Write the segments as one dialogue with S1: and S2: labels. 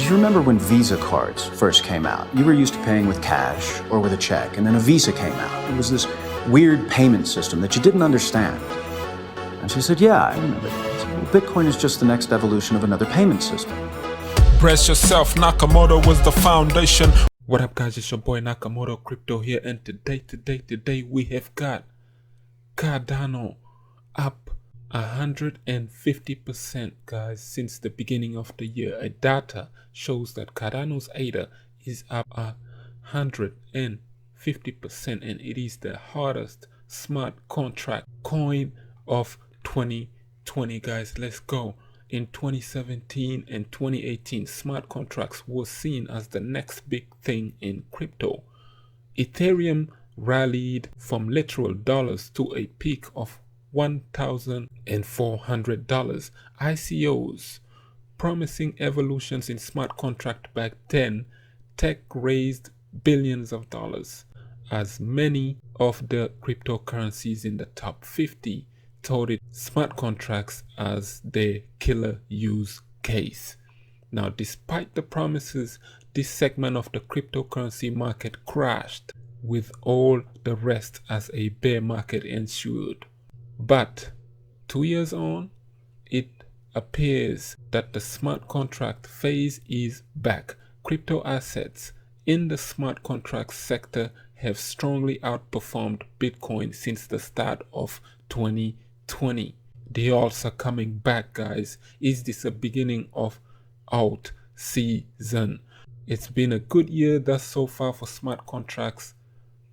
S1: Do you remember when Visa cards first came out? You were used to paying with cash or with a check, and then a Visa came out. It was this weird payment system that you didn't understand. And she said, yeah, I remember that. Well, Bitcoin is just the next evolution of another payment system.
S2: Brace yourself, Nakamoto was the foundation. What up guys, it's your boy Nakamoto Crypto here, and today we have got Cardano up 150% guys since the beginning of the year. A data shows that Cardano's ADA is up 150%, and it is the hardest smart contract coin of 2020 guys. Let's go. In 2017 and 2018, smart contracts were seen as the next big thing in crypto. Ethereum rallied from literal dollars to a peak of $1,400. ICOs promising evolutions in smart contract back then. Tech raised billions of dollars, as many of the cryptocurrencies in the top 50 touted smart contracts as their killer use case. Now, despite the promises, this segment of the cryptocurrency market crashed with all the rest as a bear market ensued. But 2 years on, it appears that the smart contract phase is back. Crypto assets in the smart contract sector have strongly outperformed Bitcoin since the start of 2020. They also coming back guys. Is this a beginning of out season? It's been a good year thus so far for smart contracts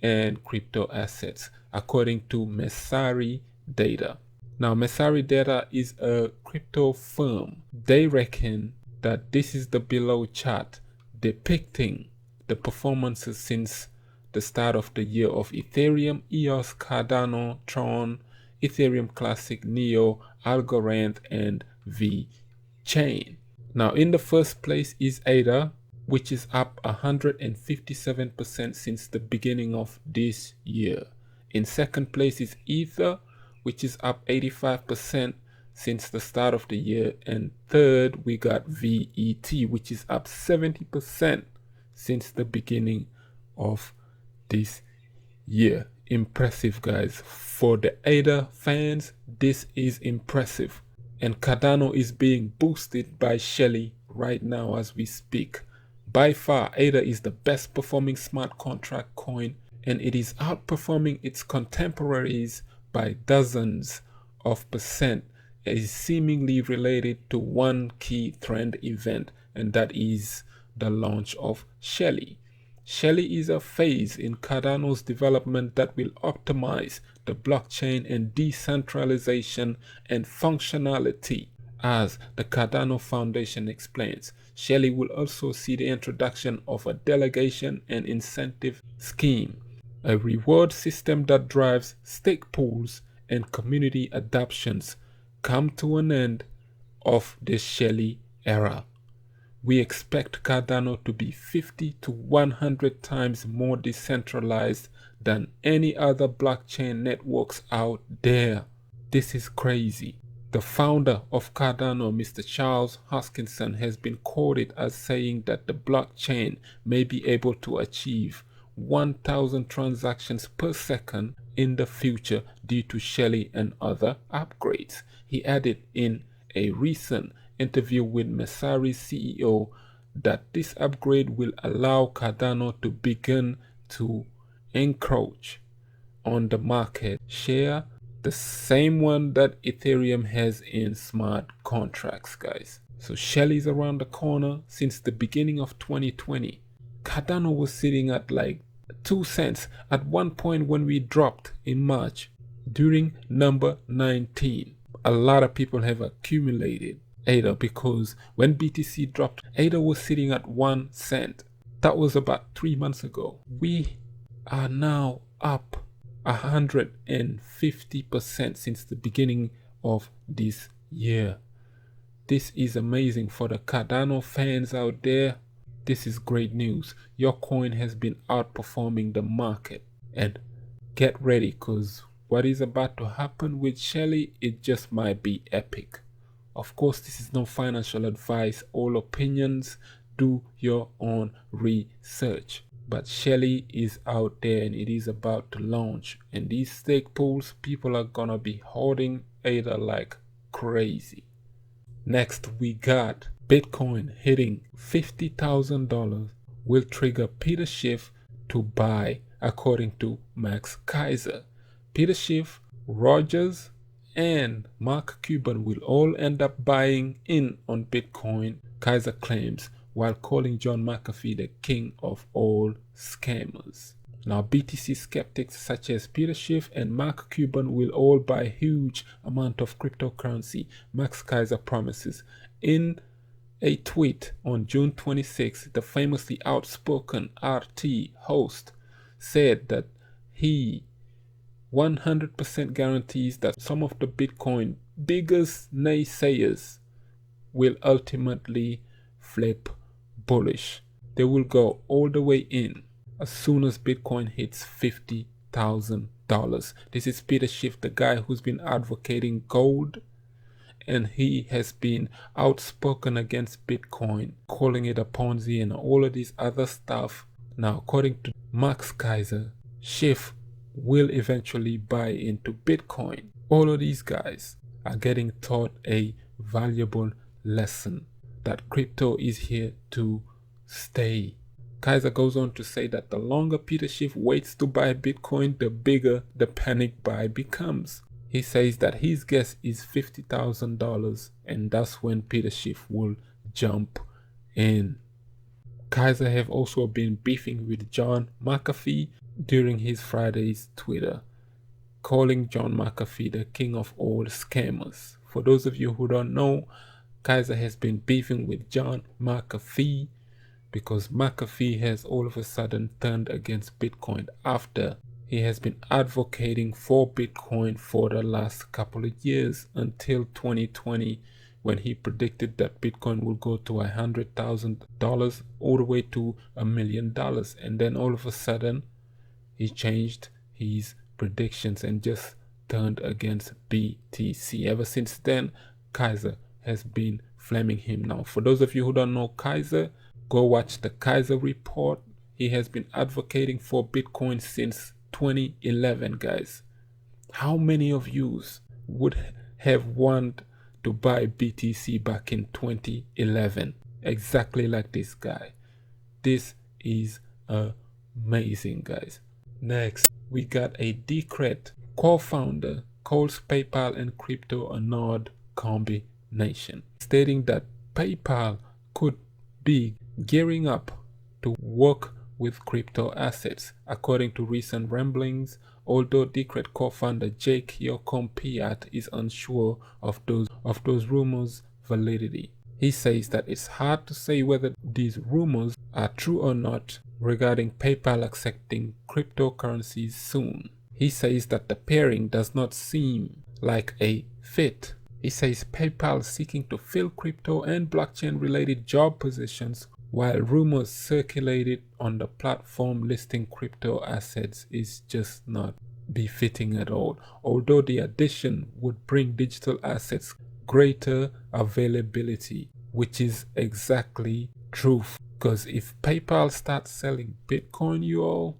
S2: and crypto assets according to Messari Data. Now Messari Data is a crypto firm. They reckon that this is the below chart depicting the performances since the start of the year of Ethereum, EOS, Cardano, Tron, Ethereum Classic, Neo, Algorand, and VeChain. Now in the first place is ADA, which is up 157% since the beginning of this year. In second place is Ether, which is up 85% since the start of the year. And third, we got VET, which is up 70% since the beginning of this year. Impressive guys. For the ADA fans, this is impressive. And Cardano is being boosted by Shelly right now as we speak. By far, ADA is the best performing smart contract coin, and it is outperforming its contemporaries by dozens of percent. It is seemingly related to one key trend event, and that is the launch of Shelly. Shelly is a phase in Cardano's development that will optimize the blockchain and decentralization and functionality. As the Cardano Foundation explains, Shelly will also see the introduction of a delegation and incentive scheme, a reward system that drives stake pools and community adoptions. Come to an end of the Shelly era. We expect Cardano to be 50 to 100 times more decentralized than any other blockchain networks out there. This is crazy. The founder of Cardano, Mr. Charles Hoskinson, has been quoted as saying that the blockchain may be able to achieve 1,000 transactions per second in the future due to Shelly and other upgrades. He added in a recent interview with Messari's CEO that this upgrade will allow Cardano to begin to encroach on the market share, the same one that Ethereum has in smart contracts guys. So Shelly is around the corner. Since the beginning of 2020, Cardano was sitting at like 2 cents at one point when we dropped in March during number 19. A lot of people have accumulated ADA because when BTC dropped, ADA was sitting at 1 cent. That was about 3 months ago. We are now up 150% since the beginning of this year. This is amazing for the Cardano fans out there. This is great news. Your coin has been outperforming the market. And get ready, because what is about to happen with Shelly, it just might be epic. Of course, this is no financial advice. All opinions do your own research. But Shelly is out there and it is about to launch. And these stake pools, people are gonna be hoarding ADA like crazy. Next, we got Bitcoin hitting $50,000 will trigger Peter Schiff to buy, according to Max Keiser. Peter Schiff, Rogers, and Mark Cuban will all end up buying in on Bitcoin, Keiser claims, while calling John McAfee the king of all scammers. Now, BTC skeptics such as Peter Schiff and Mark Cuban will all buy huge amount of cryptocurrency, Max Keiser promises. In a tweet on June 26, the famously outspoken RT host said that he 100% guarantees that some of the Bitcoin biggest naysayers will ultimately flip bullish. They will go all the way in as soon as Bitcoin hits $50,000. This is Peter Schiff, the guy who's been advocating gold, and he has been outspoken against Bitcoin, calling it a Ponzi and all of this other stuff. Now, according to Max Keiser, Schiff will eventually buy into Bitcoin. All of these guys are getting taught a valuable lesson that crypto is here to stay. Keiser goes on to say that the longer Peter Schiff waits to buy Bitcoin, the bigger the panic buy becomes. He says that his guess is $50,000, and that's when Peter Schiff will jump in. Keiser have also been beefing with John McAfee during his Friday's Twitter, calling John McAfee the king of all scammers. For those of you who don't know, Keiser has been beefing with John McAfee because McAfee has all of a sudden turned against Bitcoin after he has been advocating for Bitcoin for the last couple of years until 2020, when he predicted that Bitcoin will go to $100,000 all the way to $1 million. And then all of a sudden, he changed his predictions and just turned against BTC. Ever since then, Keiser has been flaming him. Now, for those of you who don't know Keiser, go watch the Keiser report. He has been advocating for Bitcoin since 2011, guys. How many of you would have wanted to buy BTC back in 2011? Exactly like this guy. This is amazing, guys. Next, we got a Decred co-founder calls PayPal and crypto a node combination, stating that PayPal could be gearing up to work with crypto assets. According to recent ramblings, although Decred co-founder Jake Yokom-Piat is unsure of those rumors' validity. He says that it's hard to say whether these rumors are true or not regarding PayPal accepting cryptocurrencies soon. He says that the pairing does not seem like a fit. He says PayPal seeking to fill crypto and blockchain related job positions, while rumors circulated on the platform listing crypto assets is just not befitting at all. Although the addition would bring digital assets greater availability, which is exactly true. Because if PayPal starts selling Bitcoin, you all,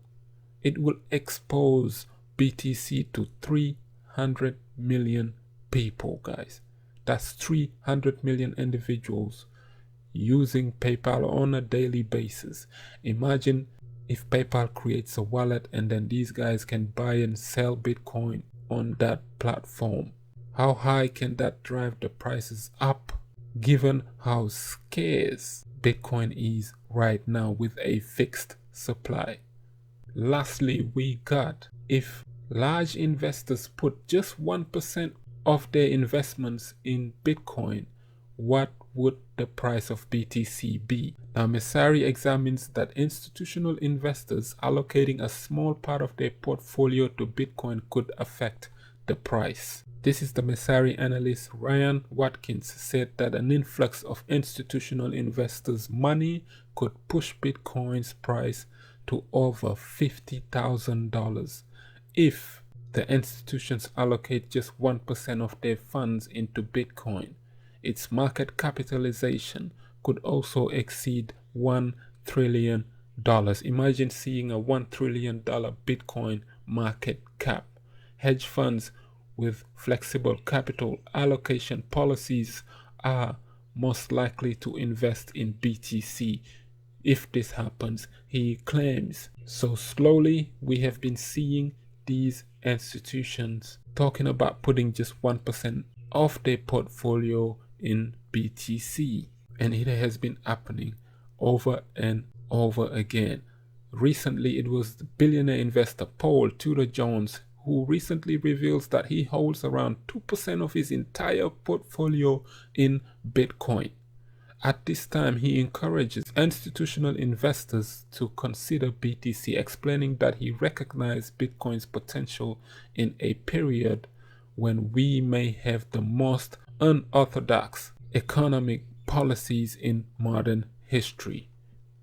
S2: it will expose BTC to 300 million people, guys. That's 300 million individuals using PayPal on a daily basis. Imagine if PayPal creates a wallet and then these guys can buy and sell Bitcoin on that platform. How high can that drive the prices up, given how scarce Bitcoin is right now with a fixed supply? Lastly, we got, if large investors put just 1% of their investments in Bitcoin, what would the price of BTC be? Now, Messari examines that institutional investors allocating a small part of their portfolio to Bitcoin could affect the price. This is the Messari analyst Ryan Watkins said that an influx of institutional investors' money could push Bitcoin's price to over $50,000 if the institutions allocate just 1% of their funds into Bitcoin. Its market capitalization could also exceed $1 trillion. Imagine seeing a $1 trillion Bitcoin market cap. Hedge funds with flexible capital allocation policies are most likely to invest in BTC if this happens, he claims. So slowly we have been seeing these institutions talking about putting just 1% of their portfolio in BTC, and it has been happening over and over again. Recently it was the billionaire investor Paul Tudor Jones who recently reveals that he holds around 2% of his entire portfolio in Bitcoin. At this time, he encourages institutional investors to consider BTC, explaining that he recognized Bitcoin's potential in a period when we may have the most unorthodox economic policies in modern history,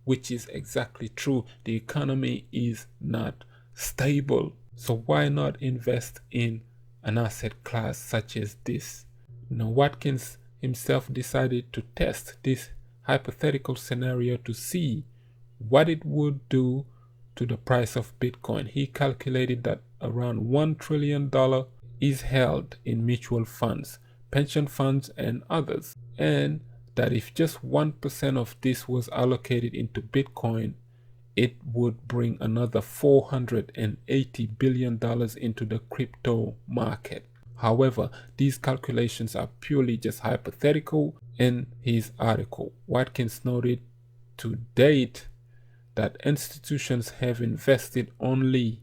S2: which is exactly true. The economy is not stable. So why not invest in an asset class such as this? Now, Watkins himself decided to test this hypothetical scenario to see what it would do to the price of Bitcoin. He calculated that around $1 trillion is held in mutual funds, pension funds, and others, and that if just 1% of this was allocated into Bitcoin, it would bring another $480 billion into the crypto market. However, these calculations are purely just hypothetical. In his article, Watkins noted to date that institutions have invested only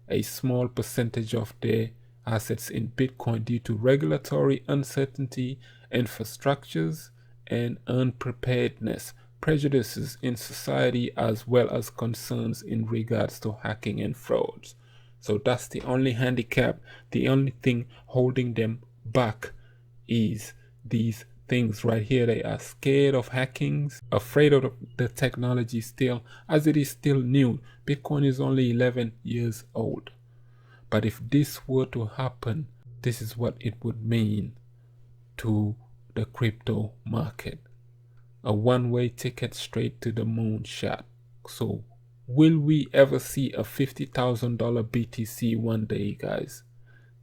S2: a small percentage of their assets in Bitcoin due to regulatory uncertainty, infrastructures, and unpreparedness, prejudices in society, as well as concerns in regards to hacking and frauds. So that's the only handicap. The only thing holding them back is these things right here. They are scared of hackings, afraid of the technology still, as it is still new. Bitcoin is only 11 years old. But if this were to happen, this is what it would mean to the crypto market. A one-way ticket straight to the moon shot. So will we ever see a $50,000 BTC one day, guys?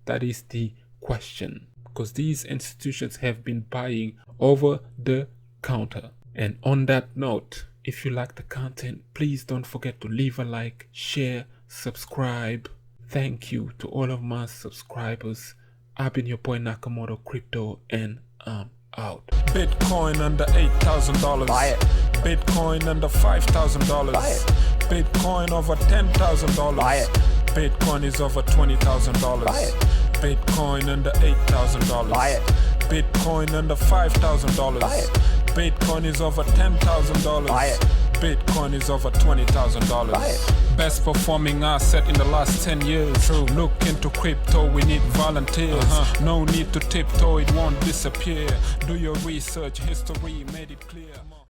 S2: That is the question, because these institutions have been buying over the counter. And on that note, if you like the content, please don't forget to leave a like, share, subscribe. Thank you to all of my subscribers. I've been your boy Nakamoto Crypto, and I'm out.
S3: Bitcoin under $8,000.
S4: Buy it.
S3: Bitcoin under $5,000.
S4: Buy it.
S3: Bitcoin over $10,000.
S4: Buy it.
S3: Bitcoin is over $20,000.
S4: Buy it.
S3: Bitcoin under $8,000.
S4: Buy it.
S3: Bitcoin under $5,000.
S4: Buy it.
S3: Bitcoin is over $10,000.
S4: Buy it.
S3: Bitcoin is over $20,000.
S4: Buy it.
S3: Best performing asset in the last 10 years. True. Look into crypto, we need volunteers. No need to tiptoe, it won't disappear. Do your research, history made it clear.